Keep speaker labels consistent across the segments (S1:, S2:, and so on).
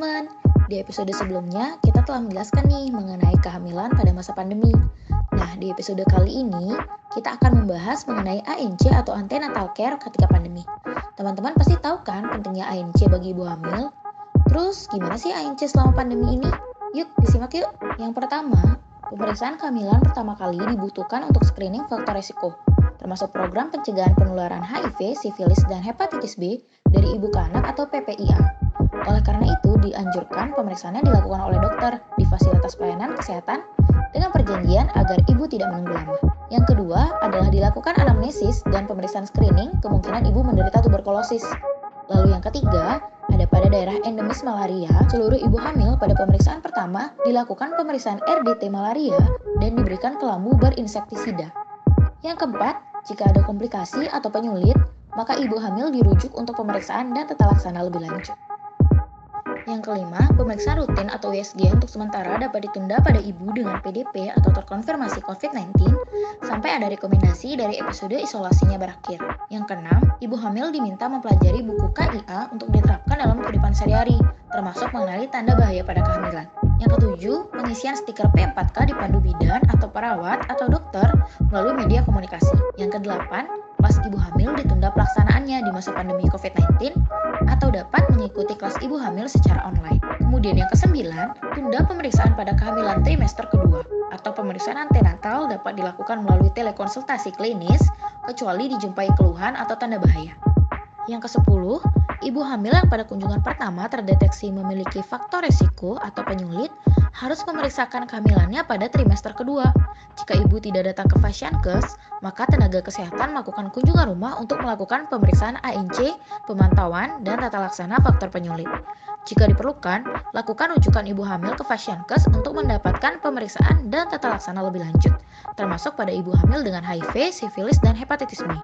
S1: teman-teman, di episode sebelumnya kita telah menjelaskan nih mengenai kehamilan pada masa pandemi. Nah, di episode kali ini kita akan membahas mengenai ANC atau antenatal care ketika pandemi. Teman-teman pasti tahu kan pentingnya ANC bagi ibu hamil? Terus gimana sih ANC selama pandemi ini? Yuk disimak yuk. Yang pertama, pemeriksaan kehamilan pertama kali dibutuhkan untuk screening faktor resiko, termasuk program pencegahan penularan HIV, sifilis, dan hepatitis B dari ibu ke anak atau PPIA. Oleh karena itu, dianjurkan pemeriksaannya dilakukan oleh dokter di fasilitas pelayanan kesehatan dengan perjanjian agar ibu tidak menunggu lama. Yang kedua adalah dilakukan anamnesis dan pemeriksaan screening kemungkinan ibu menderita tuberkulosis. Lalu yang ketiga, ada pada daerah endemis malaria, seluruh ibu hamil pada pemeriksaan pertama dilakukan pemeriksaan RDT malaria dan diberikan kelambu berinsektisida. Yang keempat, jika ada komplikasi atau penyulit, maka ibu hamil dirujuk untuk pemeriksaan dan tata laksana lebih lanjut. Yang kelima, pemeriksaan rutin atau USG untuk sementara dapat ditunda pada ibu dengan PDP atau terkonfirmasi COVID-19 sampai ada rekomendasi dari episode isolasinya berakhir. Yang keenam, ibu hamil diminta mempelajari buku KIA untuk diterapkan dalam kehidupan sehari-hari, termasuk mengenali tanda bahaya pada kehamilan. Yang ketujuh, pengisian stiker P4K di pandu bidan atau perawat atau dokter melalui media komunikasi. Yang kedelapan, kelas ibu hamil ditunda pelaksanaannya di masa pandemi COVID-19 atau dapat mengikuti kelas ibu hamil secara online. Kemudian yang kesembilan, tunda pemeriksaan pada kehamilan trimester kedua atau pemeriksaan antenatal dapat dilakukan melalui telekonsultasi klinis kecuali dijumpai keluhan atau tanda bahaya. Yang ke-10, ibu hamil yang pada kunjungan pertama terdeteksi memiliki faktor resiko atau penyulit harus memeriksakan kehamilannya pada trimester kedua. Jika ibu tidak datang ke Fasiankes, maka tenaga kesehatan melakukan kunjungan rumah untuk melakukan pemeriksaan ANC, pemantauan, dan tata laksana faktor penyulit. Jika diperlukan, lakukan rujukan ibu hamil ke Fasiankes untuk mendapatkan pemeriksaan dan tata laksana lebih lanjut, termasuk pada ibu hamil dengan HIV, sifilis, dan hepatitis B.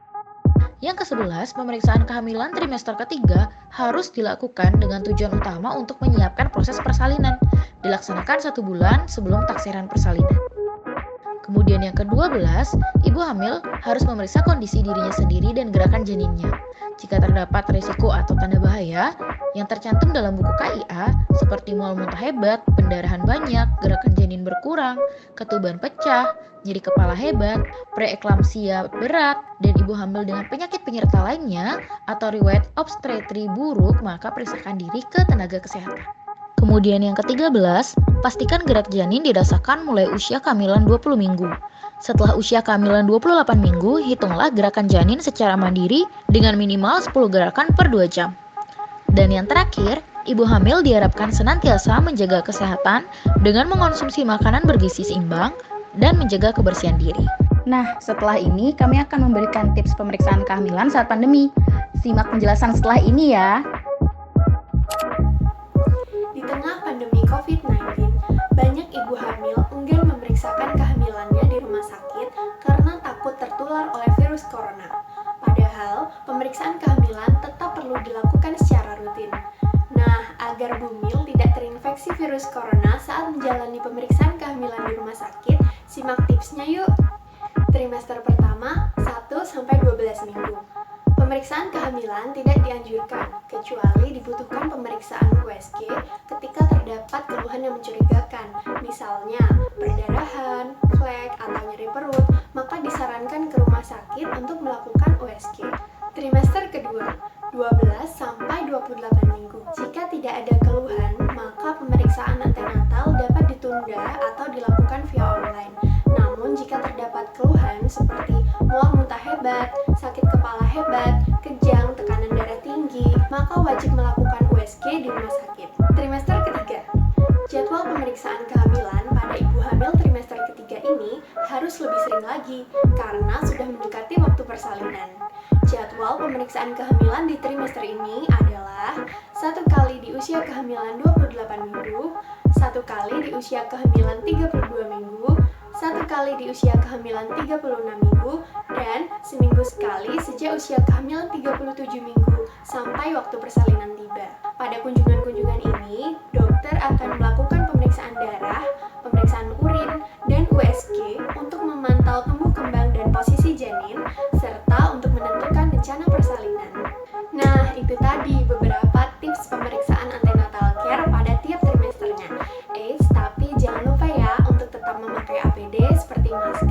S1: Yang ke-11, pemeriksaan kehamilan trimester ketiga harus dilakukan dengan tujuan utama untuk menyiapkan proses persalinan, dilaksanakan 1 bulan sebelum taksiran persalinan. Kemudian yang ke-12, ibu hamil harus memeriksa kondisi dirinya sendiri dan gerakan janinnya. Jika terdapat risiko atau tanda bahaya yang tercantum dalam buku KIA seperti mual muntah hebat, pendarahan banyak, gerakan janin berkurang, ketuban pecah, nyeri kepala hebat, preeklamsia berat, dan ibu hamil dengan penyakit penyerta lainnya atau riwayat obstetri buruk, maka periksakan diri ke tenaga kesehatan. Kemudian yang ke-13, pastikan gerak janin dirasakan mulai usia kehamilan 20 minggu. Setelah usia kehamilan 28 minggu, hitunglah gerakan janin secara mandiri dengan minimal 10 gerakan per 2 jam. Dan yang terakhir, ibu hamil diharapkan senantiasa menjaga kesehatan dengan mengonsumsi makanan bergizi seimbang dan menjaga kebersihan diri.
S2: Nah, setelah ini kami akan memberikan tips pemeriksaan kehamilan saat pandemi. Simak penjelasan setelah ini ya.
S3: Di tengah pandemi COVID-19, banyak ibu hamil enggan memeriksakan kehamilannya di rumah sakit karena takut tertular oleh virus corona. Padahal, pemeriksaan kehamilan tetap perlu dilakukan secara rutin. Nah, agar bumil tidak terinfeksi virus corona saat menjalani pemeriksaan kehamilan di rumah sakit, simak tipsnya yuk. Trimester pertama, 1-12 minggu. Pemeriksaan kehamilan tidak dianjurkan, kecuali dibutuhkan pemeriksaan USG ketika terdapat keluhan yang mencurigakan, misalnya perdarahan, flek, atau nyeri perut, maka disarankan ke rumah sakit untuk melakukan USG. Trimester kedua, 12-28 minggu. Jika tidak ada keluhan, maka pemeriksaan antenatal dapat ditunda atau dilakukan via online. Namun jika terdapat keluhan seperti mual muntah hebat, sakit kepala hebat, kejang, tekanan darah tinggi, maka wajib melakukan USG di rumah sakit. Trimester ketiga. Jadwal pemeriksaan kehamilan pada ibu hamil trimester ketiga ini harus lebih sering lagi karena sudah mendekati waktu persalinan. Jadwal pemeriksaan kehamilan di trimester ini adalah 1 kali di usia kehamilan 28 minggu, 1 kali di usia kehamilan 32 minggu, 1 kali di usia kehamilan 36 minggu, dan seminggu sekali sejak usia kehamilan 37 minggu sampai waktu persalinan tiba. Pada kunjungan-kunjungan ini, dokter akan melakukan pemeriksaan darah, pemeriksaan urin, dan USG untuk memantau tumbuh kembang dan posisi janin, serta untuk menentukan rencana persalinan. Nah, itu tadi beberapa tips pemeriksaan antenatal care pada masker